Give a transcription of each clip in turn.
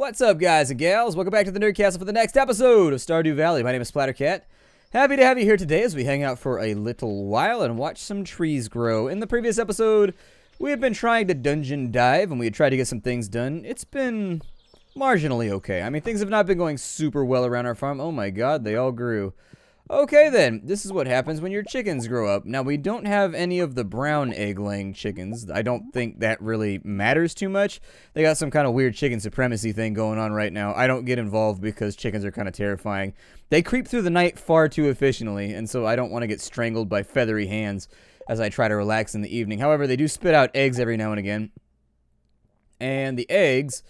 What's up, guys and gals? Welcome back to the Nerdcastle for the next episode of Stardew Valley. My name is Splattercat. Happy to have you here today as we hang out for a little while and watch some trees grow. In the previous episode, we have been trying to dungeon dive, and we had tried to get some things done. It's been marginally okay. I mean, things have not been going super well around our farm. Oh my god, they all grew. Okay then, this is what happens when your chickens grow up. Now, we don't have any of the brown egg-laying chickens. I don't think that really matters too much. They got some kind of weird chicken supremacy thing going on right now. I don't get involved because chickens are kind of terrifying. They creep through the night far too efficiently, and so I don't want to get strangled by feathery hands as I try to relax in the evening. However, they do spit out eggs every now and again. And the eggs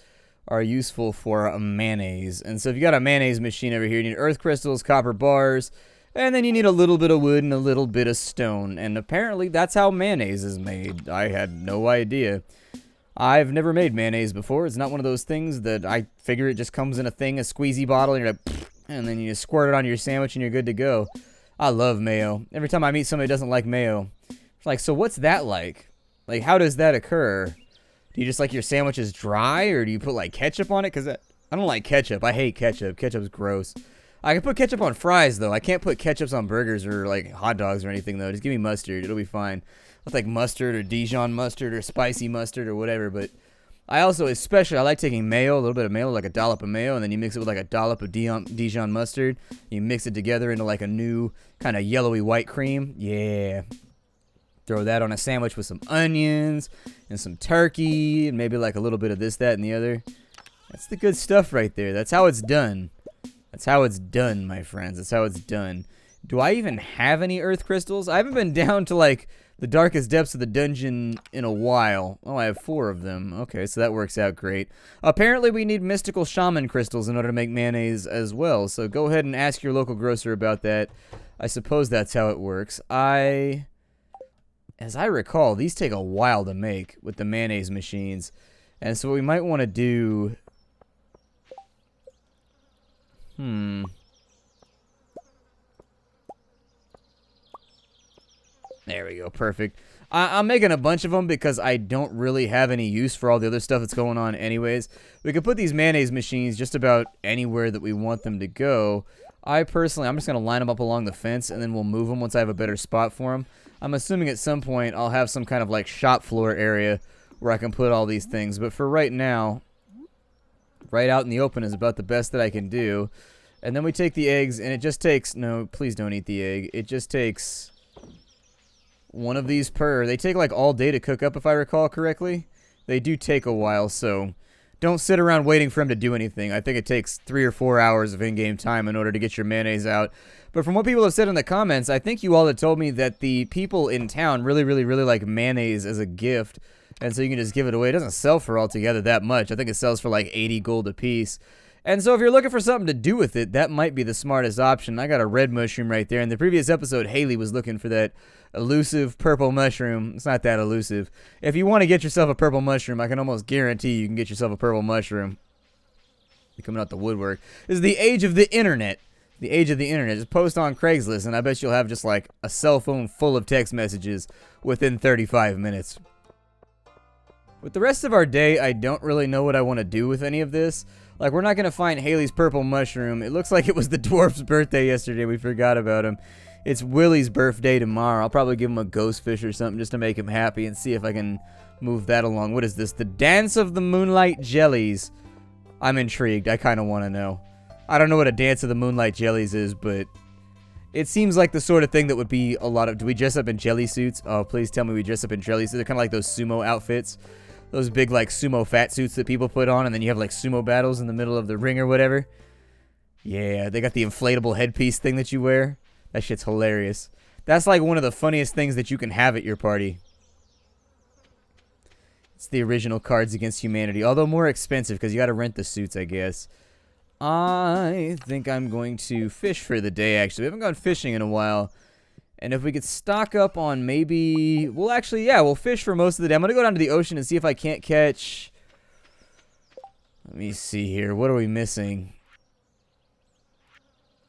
are useful for a mayonnaise. And so if you got a mayonnaise machine over here, you need earth crystals, copper bars, and then you need a little bit of wood and a little bit of stone. And apparently that's how mayonnaise is made. I had no idea. I've never made mayonnaise before. It's not one of those things that I figure it just comes in a thing, a squeezy bottle, and you're like, and then you just squirt it on your sandwich and you're good to go. I love mayo. Every time I meet somebody who doesn't like mayo, it's like, so what's that like? Like, how does that occur? Do you just like your sandwiches dry, or do you put, like, ketchup on it? Because I don't like ketchup. I hate ketchup. Ketchup's gross. I can put ketchup on fries, though. I can't put ketchups on burgers or, like, hot dogs or anything, though. Just give me mustard. It'll be fine. With, like, mustard or Dijon mustard or spicy mustard or whatever. But I also, I like taking mayo, a little bit of mayo, like a dollop of mayo, and then you mix it with, like, a dollop of Dijon mustard. You mix it together into, like, a new kind of yellowy white cream. Yeah. Throw that on a sandwich with some onions and some turkey and maybe like a little bit of this, that, and the other. That's the good stuff right there. That's how it's done. That's how it's done, my friends. That's how it's done. Do I even have any earth crystals? I haven't been down to like the darkest depths of the dungeon in a while. Oh, I have 4 of them. Okay, so that works out great. Apparently we need mystical shaman crystals in order to make mayonnaise as well. So go ahead and ask your local grocer about that. I suppose that's how it works. As I recall, these take a while to make with the mayonnaise machines. And so what we might want to do... There we go, perfect. I'm making a bunch of them because I don't really have any use for all the other stuff that's going on anyways. We could put these mayonnaise machines just about anywhere that we want them to go. I'm just going to line them up along the fence, and then we'll move them once I have a better spot for them. I'm assuming at some point I'll have some kind of like shop floor area where I can put all these things. But for right now, right out in the open is about the best that I can do. And then we take the eggs, and it just takes... No, please don't eat the egg. It just takes one of these per... They take like all day to cook up, if I recall correctly. They do take a while, so don't sit around waiting for them to do anything. I think it takes 3 or 4 hours of in-game time in order to get your mayonnaise out. But from what people have said in the comments, I think you all had told me that the people in town really like mayonnaise as a gift. And so you can just give it away. It doesn't sell for altogether that much. I think it sells for like 80 gold a piece. And so if you're looking for something to do with it, that might be the smartest option. I got a red mushroom right there. In the previous episode, Haley was looking for that elusive purple mushroom. It's not that elusive. If you want to get yourself a purple mushroom, I can almost guarantee you can get yourself a purple mushroom. You're coming out the woodwork. This is the age of the internet. The age of the internet. Just post on Craigslist, and I bet you'll have just like a cell phone full of text messages within 35 minutes. With the rest of our day, I don't really know what I want to do with any of this. Like, we're not going to find Haley's purple mushroom. It looks like it was the dwarf's birthday yesterday. We forgot about him. It's Willie's birthday tomorrow. I'll probably give him a ghost fish or something just to make him happy and see if I can move that along. What is this? The Dance of the Moonlight Jellies. I'm intrigued. I kind of want to know. I don't know what a Dance of the Moonlight Jellies is, but it seems like the sort of thing that would be a lot of... Do we dress up in jelly suits? Oh, please tell me we dress up in jelly suits. They're kind of like those sumo outfits. Those big, like, sumo fat suits that people put on, and then you have, like, sumo battles in the middle of the ring or whatever. Yeah, they got the inflatable headpiece thing that you wear. That shit's hilarious. That's, like, one of the funniest things that you can have at your party. It's the original Cards Against Humanity, although more expensive because you got to rent the suits, I guess. I think I'm going to fish for the day, actually. We haven't gone fishing in a while. And if we could stock up on maybe... Well, actually, yeah, we'll fish for most of the day. I'm going to go down to the ocean and see if I can't catch... Let me see here. What are we missing?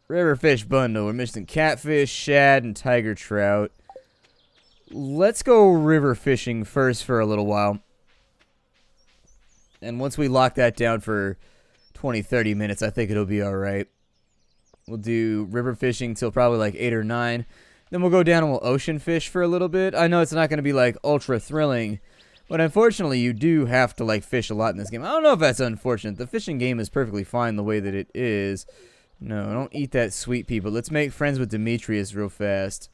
River fish bundle. We're missing catfish, shad, and tiger trout. Let's go river fishing first for a little while. And once we lock that down for 20, 30 minutes. I think it'll be alright. We'll do river fishing till probably like 8 or 9. Then we'll go down and we'll ocean fish for a little bit. I know it's not going to be like ultra thrilling, but unfortunately you do have to like fish a lot in this game. I don't know if that's unfortunate. The fishing game is perfectly fine the way that it is. No, don't eat that sweet pea, but let's make friends with Demetrius real fast.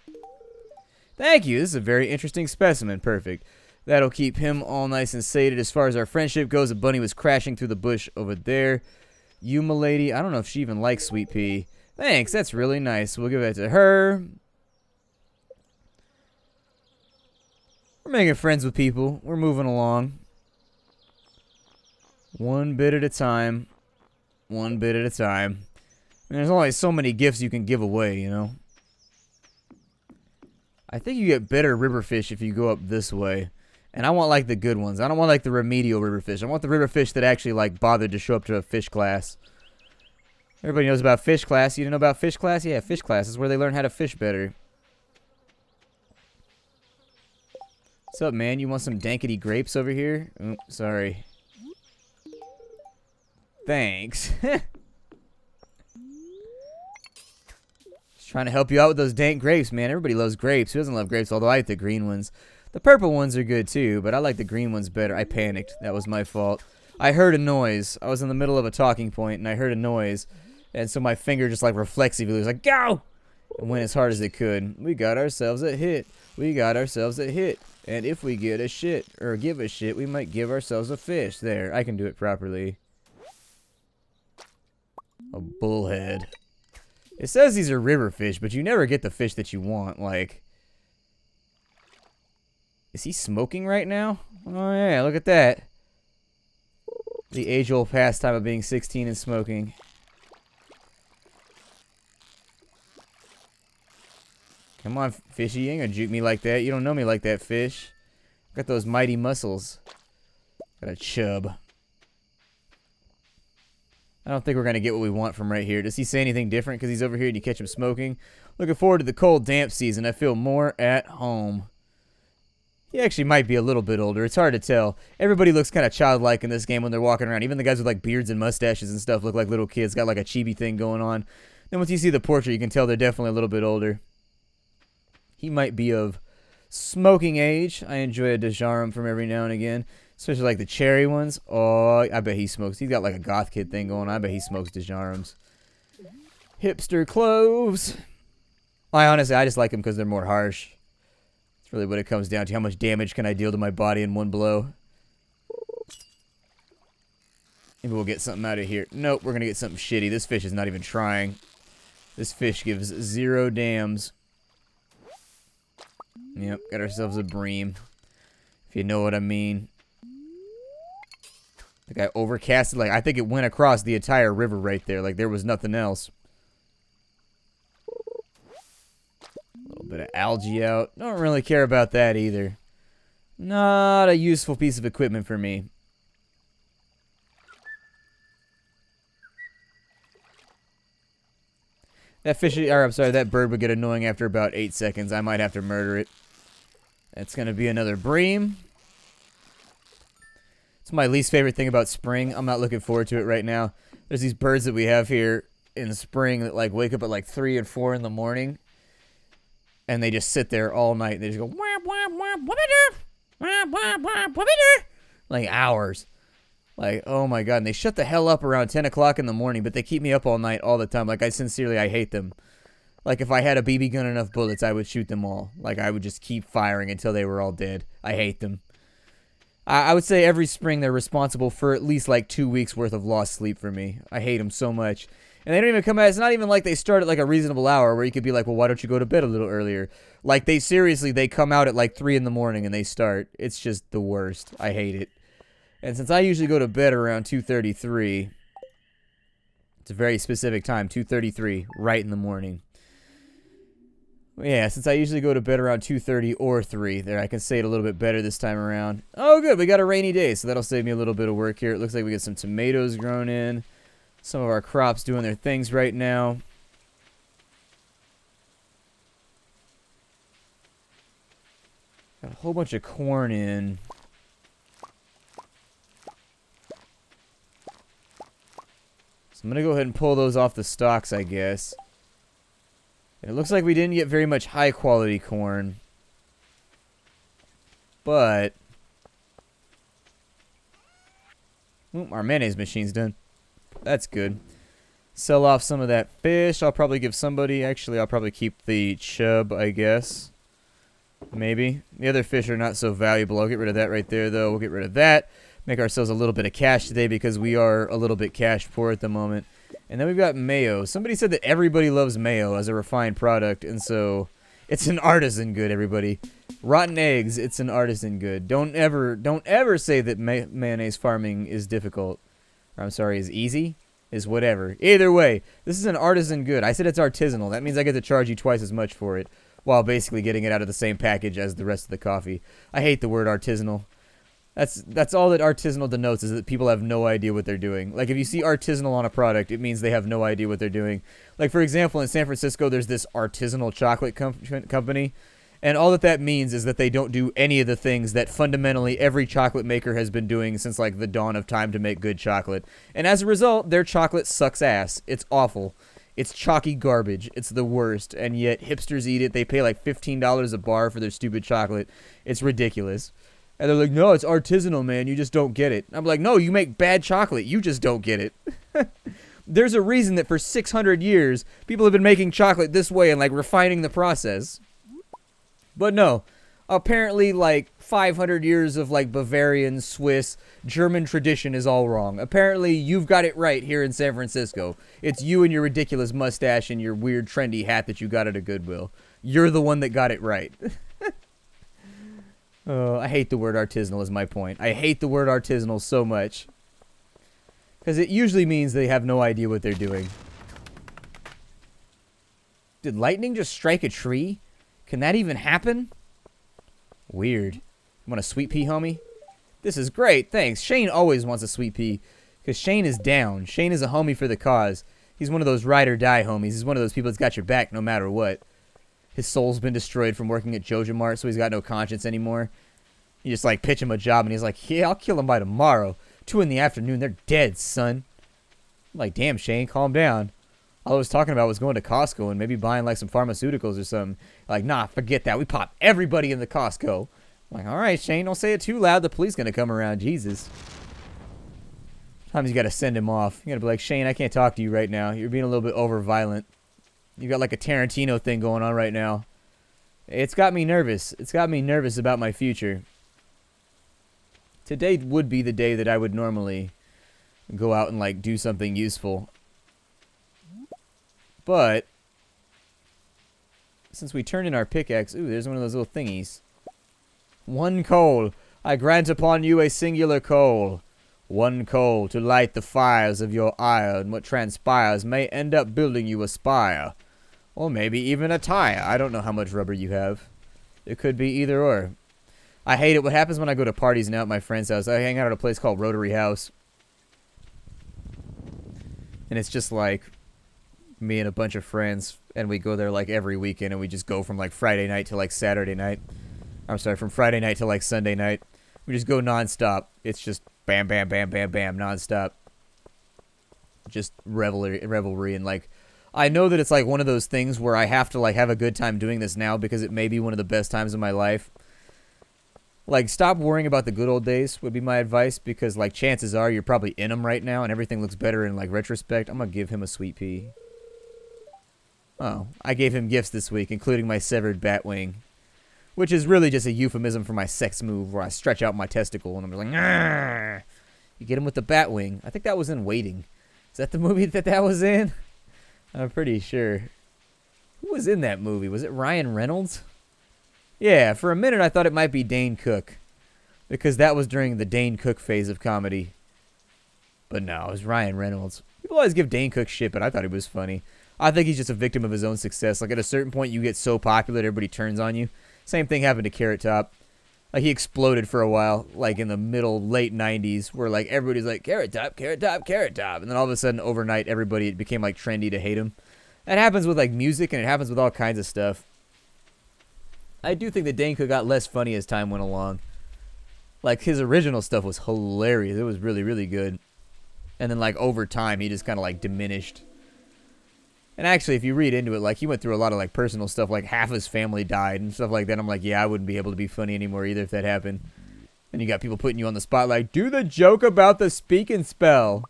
Thank you. This is a very interesting specimen. Perfect. That'll keep him all nice and sated. As far as our friendship goes, a bunny was crashing through the bush over there. You, milady, I don't know if she even likes sweet pea. Thanks, that's really nice. We'll give that to her. We're making friends with people. We're moving along. One bit at a time. One bit at a time. And there's only so many gifts you can give away, you know? I think you get better river fish if you go up this way. And I want, like, the good ones. I don't want, like, the remedial river fish. I want the river fish that actually, like, bothered to show up to a fish class. Everybody knows about fish class. You didn't know about fish class? Yeah, fish class is where they learn how to fish better. What's up, man? You want some dankety grapes over here? Oops, sorry. Thanks. Just trying to help you out with those dank grapes, man. Everybody loves grapes. Who doesn't love grapes? Although I like the green ones. The purple ones are good too, but I like the green ones better. I panicked. That was my fault. I heard a noise. I was in the middle of a talking point, and I heard a noise. And so my finger just, like, reflexively was like, go! And went as hard as it could. We got ourselves a hit. We got ourselves a hit. And if we get a shit, or give a shit, we might give ourselves a fish. There, I can do it properly. A bullhead. It says these are river fish, but you never get the fish that you want, like... Is he smoking right now? Oh, yeah, look at that. The age-old pastime of being 16 and smoking. Come on, fishy. You ain't gonna juke me like that. You don't know me like that, fish. Got those mighty muscles. Got a chub. I don't think we're gonna get what we want from right here. Does he say anything different because he's over here and you catch him smoking? Looking forward to the cold, damp season. I feel more at home. He actually might be a little bit older. It's hard to tell. Everybody looks kind of childlike in this game when they're walking around. Even the guys with like beards and mustaches and stuff look like little kids. Got like a chibi thing going on. Then once you see the portrait, you can tell they're definitely a little bit older. He might be of smoking age. I enjoy a Dejarum from every now and again. Especially like the cherry ones. Oh, I bet he smokes. He's got like a goth kid thing going on. I bet he smokes Dejarums. Hipster cloves. I just like them because they're more harsh. That's really what it comes down to. How much damage can I deal to my body in one blow? Maybe we'll get something out of here. Nope, we're going to get something shitty. This fish is not even trying. This fish gives 0 dams. Yep, got ourselves a bream. If you know what I mean. The guy overcasted, like, I think it went across the entire river right there. Like, there was nothing else. A little bit of algae out. Don't really care about that either. Not a useful piece of equipment for me. That that bird would get annoying after about 8 seconds. I might have to murder it. That's going to be another bream. It's my least favorite thing about spring. I'm not looking forward to it right now. There's these birds that we have here in the spring that like wake up at like 3 and 4 in the morning. And they just sit there all night. They just go, wah, wah, wah, wah-ba-da, wah, wah, wah, wah-ba-da, like hours. Like, oh my god. And they shut the hell up around 10 o'clock in the morning, but they keep me up all night all the time. Like, I hate them. Like, if I had a BB gun and enough bullets, I would shoot them all. Like, I would just keep firing until they were all dead. I hate them. I would say every spring they're responsible for at least, like, 2 weeks worth of lost sleep for me. I hate them so much. And they don't even come out. It's not even like they start at, like, a reasonable hour where you could be like, well, why don't you go to bed a little earlier? Like, they come out at, like, 3 in the morning and they start. It's just the worst. I hate it. And since I usually go to bed around 2:33, it's a very specific time, 2:33, right in the morning. Yeah, since I usually go to bed around 2:30 or 3, there I can say it a little bit better this time around. Oh, good, we got a rainy day, so that'll save me a little bit of work here. It looks like we got some tomatoes grown in. Some of our crops doing their things right now. Got a whole bunch of corn in. So I'm going to go ahead and pull those off the stalks, I guess. And it looks like we didn't get very much high-quality corn. But... Oop, our mayonnaise machine's done. That's good. Sell off some of that fish. I'll probably give somebody... Actually, I'll probably keep the chub, I guess. Maybe. The other fish are not so valuable. I'll get rid of that right there, though. We'll get rid of that. Make ourselves a little bit of cash today because we are a little bit cash poor at the moment. And then we've got mayo. Somebody said that everybody loves mayo as a refined product, and so it's an artisan good, everybody. Rotten eggs, it's an artisan good. Don't ever say that mayonnaise farming is difficult. Or, I'm sorry, is easy? Is whatever. Either way, this is an artisan good. I said it's artisanal. That means I get to charge you twice as much for it, while basically getting it out of the same package as the rest of the coffee. I hate the word artisanal. That's all that artisanal denotes, is that people have no idea what they're doing. Like, if you see artisanal on a product, it means they have no idea what they're doing. Like, for example, in San Francisco, there's this artisanal chocolate company, and all that means is that they don't do any of the things that fundamentally every chocolate maker has been doing since, like, the dawn of time to make good chocolate. And as a result, their chocolate sucks ass. It's awful. It's chalky garbage. It's the worst. And yet, hipsters eat it. They pay, like, $15 a bar for their stupid chocolate. It's ridiculous. And they're like, no, it's artisanal, man. You just don't get it. I'm like, no, you make bad chocolate. You just don't get it. There's a reason that for 600 years, people have been making chocolate this way and, like, refining the process. But no, apparently, like, 500 years of, like, Bavarian, Swiss, German tradition is all wrong. Apparently, you've got it right here in San Francisco. It's you and your ridiculous mustache and your weird trendy hat that you got at a Goodwill. You're the one that got it right. Oh, I hate the word artisanal is my point. I hate the word artisanal so much. Because it usually means they have no idea what they're doing. Did lightning just strike a tree? Can that even happen? Weird. Want a sweet pea, homie? This is great, thanks. Shane always wants a sweet pea. Because Shane is down. Shane is a homie for the cause. He's one of those ride or die homies. He's one of those people that's got your back no matter what. His soul's been destroyed from working at Joja Mart, so he's got no conscience anymore. You just, like, pitch him a job, and he's like, yeah, I'll kill him by tomorrow. 2 in the afternoon, they're dead, son. I'm like, damn, Shane, calm down. All I was talking about was going to Costco and maybe buying, like, some pharmaceuticals or something. Like, nah, forget that. We pop everybody in the Costco. I'm like, all right, Shane, don't say it too loud. The police going to come around. Jesus. Sometimes you got to send him off. You got to be like, Shane, I can't talk to you right now. You're being a little bit over-violent. You got like a Tarantino thing going on right now. It's got me nervous. It's got me nervous about my future. Today would be the day that I would normally go out and like do something useful. But since we turned in our pickaxe, ooh, there's one of those little thingies. 1 coal. I grant upon you a singular coal. 1 coal to light the fires of your ire, and what transpires may end up building you a spire. Or maybe even a tire. I don't know how much rubber you have. It could be either or. I hate it. What happens when I go to parties now at my friend's house? I hang out at a place called Rotary House. And it's just like me and a bunch of friends. And we go there like every weekend. And we just go from like Friday night to like Saturday night. I'm sorry, from Friday night to like Sunday night. We just go nonstop. It's just bam, bam, bam, bam, bam, nonstop. Just revelry and like... I know that it's like one of those things where I have to like have a good time doing this now because it may be one of the best times of my life. Like, stop worrying about the good old days would be my advice, because like chances are you're probably in them right now and everything looks better in like retrospect. I'm gonna give him a sweet pea. Oh, I gave him gifts this week, including my severed bat wing, which is really just a euphemism for my sex move where I stretch out my testicle and I'm just like, "Argh!" You get him with the bat wing. I think that was in Waiting. Is that the movie that was in? I'm pretty sure. Who was in that movie? Was it Ryan Reynolds? Yeah, for a minute I thought it might be Dane Cook, because that was during the Dane Cook phase of comedy. But no, it was Ryan Reynolds. People always give Dane Cook shit, but I thought he was funny. I think he's just a victim of his own success. Like, at a certain point, you get so popular that everybody turns on you. Same thing happened to Carrot Top. Like, he exploded for a while, like, in the late 90s, where, like, everybody's like, Carrot Top, Carrot Top, Carrot Top. And then all of a sudden, overnight, it became, like, trendy to hate him. That happens with, like, music, and it happens with all kinds of stuff. I do think that Dane Cook got less funny as time went along. Like, his original stuff was hilarious. It was really, really good. And then, like, over time, he just kind of, like, diminished. And actually, if you read into it, like, he went through a lot of, like, personal stuff. Like, half his family died and stuff like that. I'm like, yeah, I wouldn't be able to be funny anymore either if that happened. And you got people putting you on the spot, like, do the joke about the speak and spell.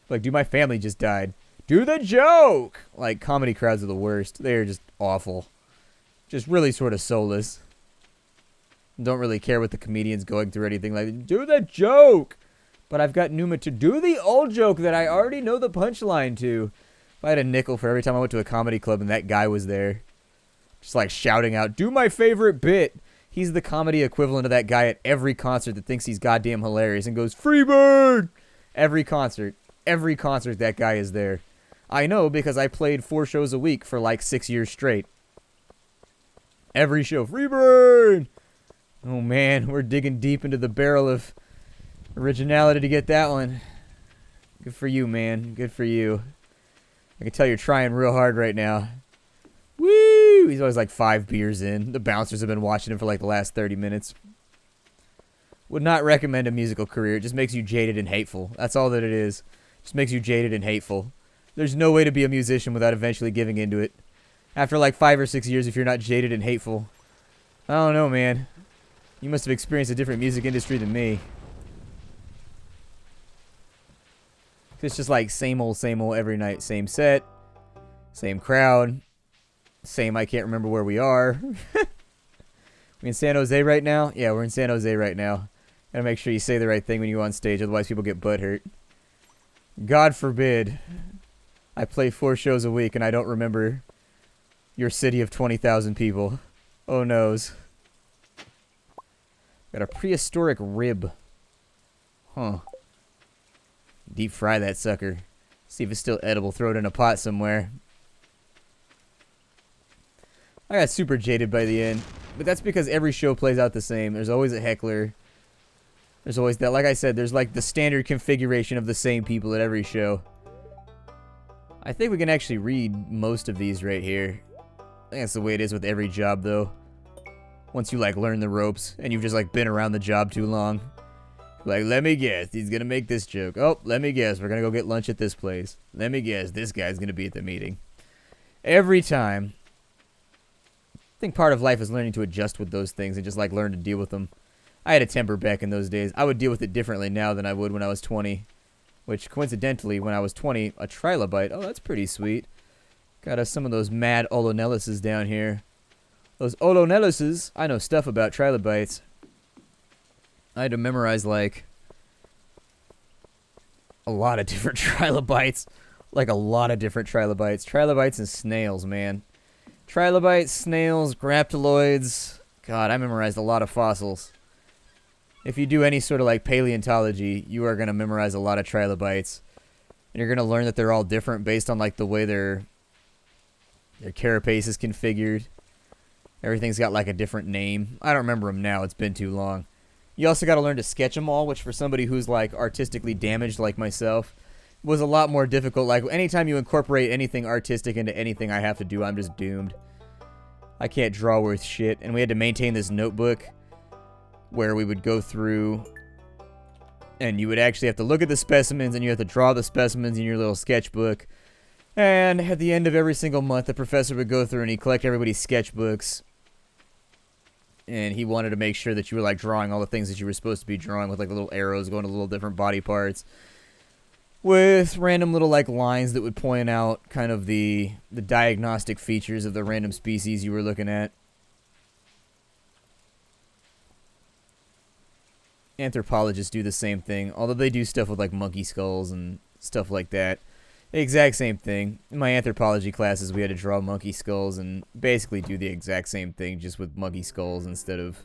Like, dude, my family just died. Do the joke! Like, comedy crowds are the worst. They're just awful. Just really sort of soulless. Don't really care what the comedian's going through or anything. Like, do the joke! But I've got Numa to do the old joke that I already know the punchline to. If I had a nickel for every time I went to a comedy club and that guy was there. Just like shouting out, do my favorite bit. He's the comedy equivalent of that guy at every concert that thinks he's goddamn hilarious and goes, Freebird! Every concert. Every concert that guy is there. I know because I played 4 shows a week for like 6 years straight. Every show. Freebird! Oh man, we're digging deep into the barrel of originality to get that one. Good for you, man. Good for you. I can tell you're trying real hard right now. Woo! He's always like 5 beers in. The bouncers have been watching him for like the last 30 minutes. Would not recommend a musical career. It just makes you jaded and hateful. That's all that it is. Just makes you jaded and hateful. There's no way to be a musician without eventually giving into it. After like 5 or 6 years, if you're not jaded and hateful. I don't know, man. You must have experienced a different music industry than me. It's just like same old every night. Same set. Same crowd. Same I can't remember where we are. We in San Jose right now? Yeah, we're in San Jose right now. Gotta make sure you say the right thing when you go on stage, otherwise people get butthurt. God forbid I play 4 shows a week and I don't remember your city of 20,000 people. Oh noes. Got a prehistoric rib. Huh. Deep fry that sucker. See if it's still edible. Throw it in a pot somewhere. I got super jaded by the end. But that's because every show plays out the same. There's always a heckler. There's always that. Like I said, there's like the standard configuration of the same people at every show. I think we can actually read most of these right here. I think that's the way it is with every job, though. Once you, like, learn the ropes and you've just, like, been around the job too long. Like, let me guess, he's gonna make this joke. Oh, let me guess, we're gonna go get lunch at this place. Let me guess, this guy's gonna be at the meeting. Every time. I think part of life is learning to adjust with those things and just, like, learn to deal with them. I had a temper back in those days. I would deal with it differently now than I would when I was 20. Which, coincidentally, when I was 20, a trilobite. Oh, that's pretty sweet. Got us some of those mad Olonelluses down here. Those Olonelluses, I know stuff about trilobites. I had to memorize, like, a lot of different trilobites. Like, a lot of different trilobites. Trilobites and snails, man. Trilobites, snails, graptoloids. God, I memorized a lot of fossils. If you do any sort of, like, paleontology, you are going to memorize a lot of trilobites. And you're going to learn that they're all different based on, like, the way their carapace is configured. Everything's got, like, a different name. I don't remember them now. It's been too long. You also got to learn to sketch them all, which for somebody who's, like, artistically damaged like myself, was a lot more difficult. Like, anytime you incorporate anything artistic into anything I have to do, I'm just doomed. I can't draw worth shit. And we had to maintain this notebook where we would go through and you would actually have to look at the specimens and you have to draw the specimens in your little sketchbook. And at the end of every single month, the professor would go through and he'd collect everybody's sketchbooks. And he wanted to make sure that you were, like, drawing all the things that you were supposed to be drawing with, like, the little arrows going to little different body parts. With random little, like, lines that would point out kind of the diagnostic features of the random species you were looking at. Anthropologists do the same thing, although they do stuff with, like, monkey skulls and stuff like that. The exact same thing. In my anthropology classes, we had to draw monkey skulls and basically do the exact same thing, just with monkey skulls instead of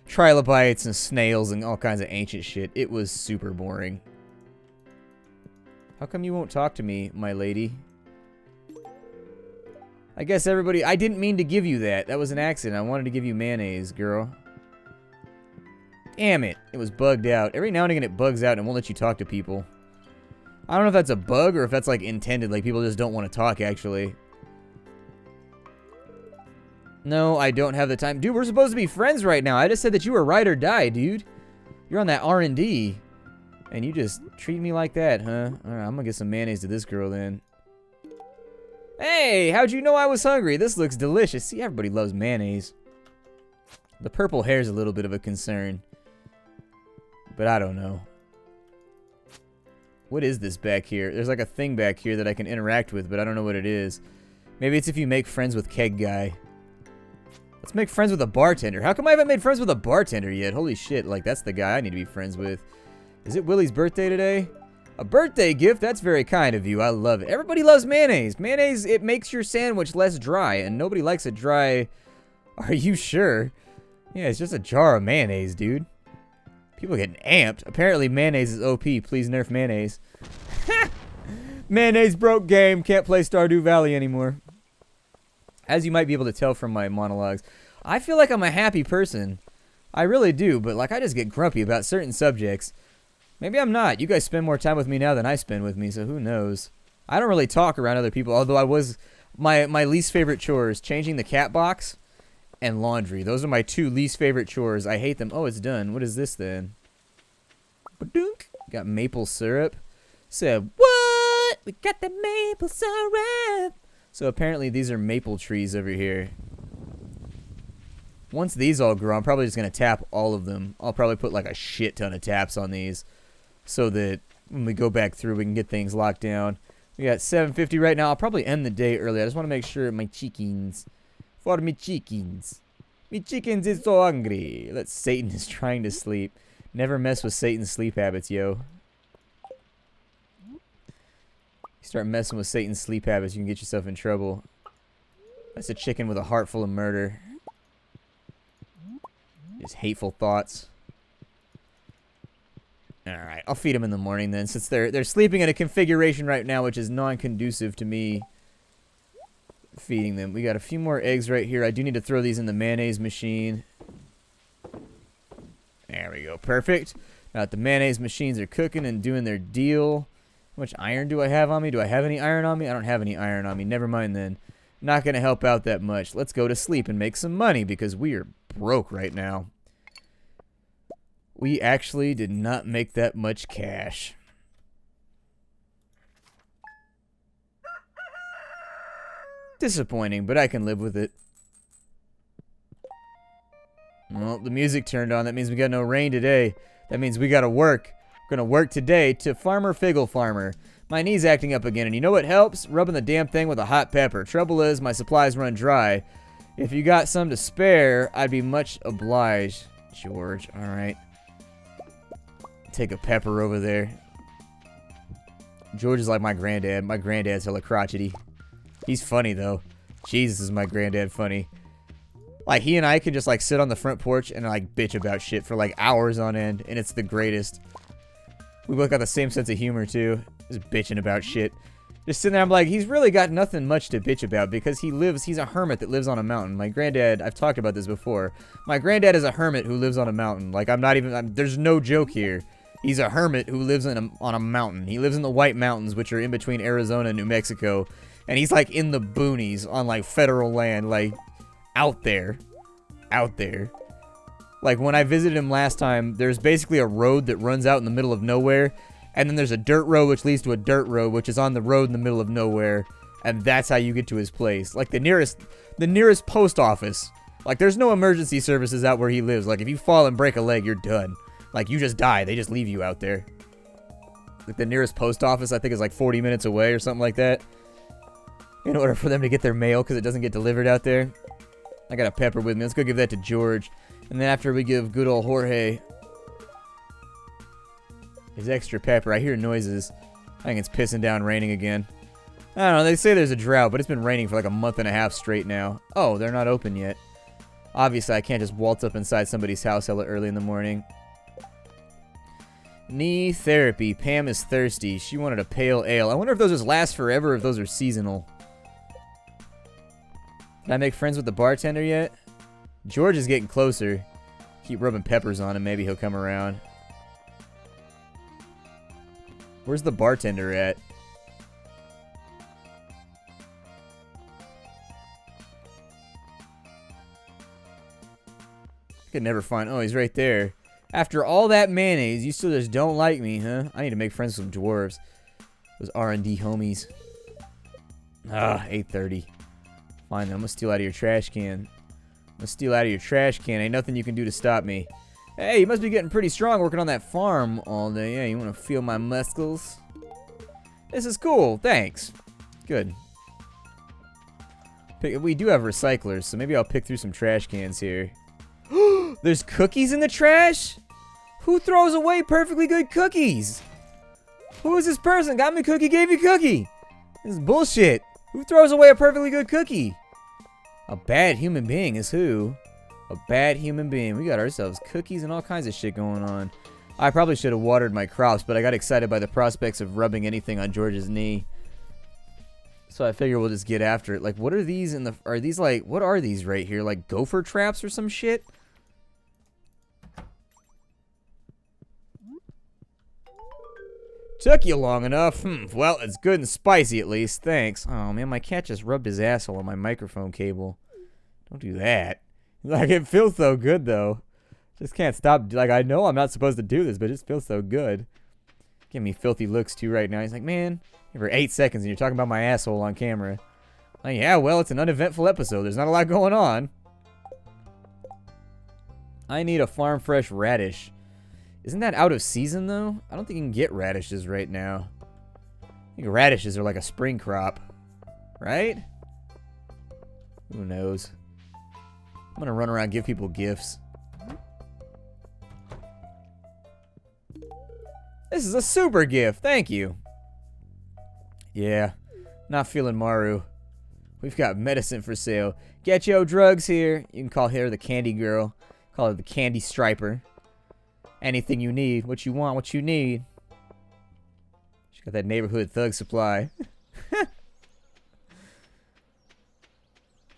trilobites and snails and all kinds of ancient shit. It was super boring. How come you won't talk to me, my lady? I guess everybody... I didn't mean to give you that. That was an accident. I wanted to give you mayonnaise, girl. Damn it. It was bugged out. Every now and again it bugs out and won't let you talk to people. I don't know if that's a bug or if that's, like, intended. Like, people just don't want to talk, actually. No, I don't have the time. Dude, we're supposed to be friends right now. I just said that you were ride or die, dude. You're on that R&D. And you just treat me like that, huh? Alright, I'm gonna get some mayonnaise to this girl then. Hey, how'd you know I was hungry? This looks delicious. See, everybody loves mayonnaise. The purple hair's a little bit of a concern. But I don't know. What is this back here? There's like a thing back here that I can interact with, but I don't know what it is. Maybe it's if you make friends with Keg Guy. Let's make friends with a bartender. How come I haven't made friends with a bartender yet? Holy shit, like that's the guy I need to be friends with. Is it Willie's birthday today? A birthday gift? That's very kind of you. I love it. Everybody loves mayonnaise. Mayonnaise, it makes your sandwich less dry, and nobody likes it dry. Are you sure? Yeah, it's just a jar of mayonnaise, dude. People are getting amped. Apparently mayonnaise is OP. Please nerf mayonnaise. Mayonnaise broke game. Can't play Stardew Valley anymore. As you might be able to tell from my monologues, I feel like I'm a happy person. I really do, but like I just get grumpy about certain subjects. Maybe I'm not. You guys spend more time with me now than I spend with me, so who knows? I don't really talk around other people, although I was... My least favorite chores, changing the cat box and laundry. Those are my two least favorite chores. I hate them. Oh, it's done. What is this then? Ba-dunk. Got maple syrup. Said, what? We got the maple syrup. So apparently these are maple trees over here. Once these all grow, I'm probably just going to tap all of them. I'll probably put like a shit ton of taps on these so that when we go back through, we can get things locked down. We got 7:50 right now. I'll probably end the day early. I just want to make sure my chickens, for me chickens. Me chickens is so hungry. Satan is trying to sleep. Never mess with Satan's sleep habits, yo. You start messing with Satan's sleep habits, you can get yourself in trouble. That's a chicken with a heart full of murder. Just hateful thoughts. Alright, I'll feed them in the morning then, since they're sleeping in a configuration right now which is non-conducive to me feeding them. We got a few more eggs right here. I do need to throw these in the mayonnaise machine. There we go. Perfect. Now that the mayonnaise machines are cooking and doing their deal. How much iron do I have on me? Do I have any iron on me? I don't have any iron on me. Never mind then. Not going to help out that much. Let's go to sleep and make some money because we are broke right now. We actually did not make that much cash. Disappointing, but I can live with it. Well, the music turned on. That means we got no rain today. That means we gotta work. We're gonna work today to Farmer Figgle Farmer. My knee's acting up again, and you know what helps? Rubbing the damn thing with a hot pepper. Trouble is, my supplies run dry. If you got some to spare, I'd be much obliged. George, alright. Take a pepper over there. George is like my granddad. My granddad's hella crotchety. He's funny, though. Jesus, is my granddad funny. Like, he and I can just, like, sit on the front porch and, like, bitch about shit for, like, hours on end, and it's the greatest. We both got the same sense of humor, too. Just bitching about shit. Just sitting there, I'm like, he's really got nothing much to bitch about because he's a hermit that lives on a mountain. My granddad, I've talked about this before. My granddad is a hermit who lives on a mountain. Like, there's no joke here. He's a hermit who lives on a mountain. He lives in the White Mountains, which are in between Arizona and New Mexico. And he's, like, in the boonies on, like, federal land, like, out there. Out there. Like, when I visited him last time, there's basically a road that runs out in the middle of nowhere. And then there's a dirt road which leads to a dirt road, which is on the road in the middle of nowhere. And that's how you get to his place. Like, the nearest post office. Like, there's no emergency services out where he lives. Like, if you fall and break a leg, you're done. Like, you just die. They just leave you out there. Like, the nearest post office, I think, is like 40 minutes away or something like that. In order for them to get their mail, because it doesn't get delivered out there. I got a pepper with me. Let's go give that to George. And then after we give good old Jorge his extra pepper, I hear noises. I think it's pissing down raining again. I don't know. They say there's a drought, but it's been raining for like a month and a half straight now. Oh, they're not open yet. Obviously, I can't just waltz up inside somebody's house hella early in the morning. Knee therapy. Pam is thirsty. She wanted a pale ale. I wonder if those just last forever or if those are seasonal. Did I make friends with the bartender yet? George is getting closer. Keep rubbing peppers on him. Maybe he'll come around. Where's the bartender at? I could never find... Oh, he's right there. After all that mayonnaise, you still just don't like me, huh? I need to make friends with some dwarves. Those R&D homies. 8:30. Fine, then I'm gonna steal out of your trash can. Ain't nothing you can do to stop me. Hey, you must be getting pretty strong working on that farm all day. Yeah, you wanna feel my muscles? This is cool, thanks. Good. We do have recyclers, so maybe I'll pick through some trash cans here. There's cookies in the trash? Who throws away perfectly good cookies? Who is this person? Got me cookie, gave you cookie. This is bullshit. Who throws away a perfectly good cookie? A bad human being is who? A bad human being. We got ourselves cookies and all kinds of shit going on. I probably should have watered my crops, but I got excited by the prospects of rubbing anything on George's knee. So I figure we'll just get after it. Like, what are these in the... Are these like... What are these right here? Like gopher traps or some shit? Took you long enough. Well, it's good and spicy at least. Thanks. Oh, man, my cat just rubbed his asshole on my microphone cable. Don't do that. Like, it feels so good, though. Just can't stop. Like, I know I'm not supposed to do this, but it just feels so good. Giving me filthy looks, too, right now. He's like, man, for 8 seconds and you're talking about my asshole on camera. Like, yeah, well, it's an uneventful episode. There's not a lot going on. I need a farm fresh radish. Isn't that out of season, though? I don't think you can get radishes right now. I think radishes are like a spring crop. Right? Who knows? I'm gonna run around and give people gifts. This is a super gift. Thank you. Yeah. Not feeling Maru. We've got medicine for sale. Get yo drugs here. You can call her the candy girl. Call her the candy striper. Anything you need, what you want, what you need. She got that neighborhood thug supply.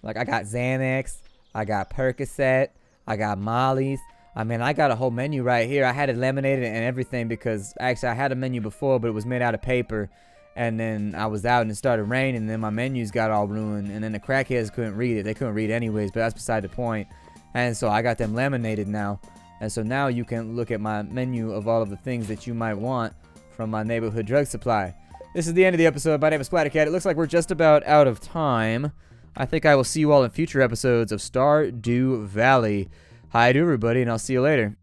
Like, I got Xanax, I got Percocet, I got Molly's. I mean, I got a whole menu right here. I had it laminated and everything because, actually, I had a menu before, but it was made out of paper. And then I was out and it started raining, and then my menus got all ruined. And then the crackheads couldn't read it. They couldn't read it anyways, but that's beside the point. And so I got them laminated now. And so now you can look at my menu of all of the things that you might want from my neighborhood drug supply. This is the end of the episode. My name is Splattercat. It looks like we're just about out of time. I think I will see you all in future episodes of Stardew Valley. Hi to everybody, and I'll see you later.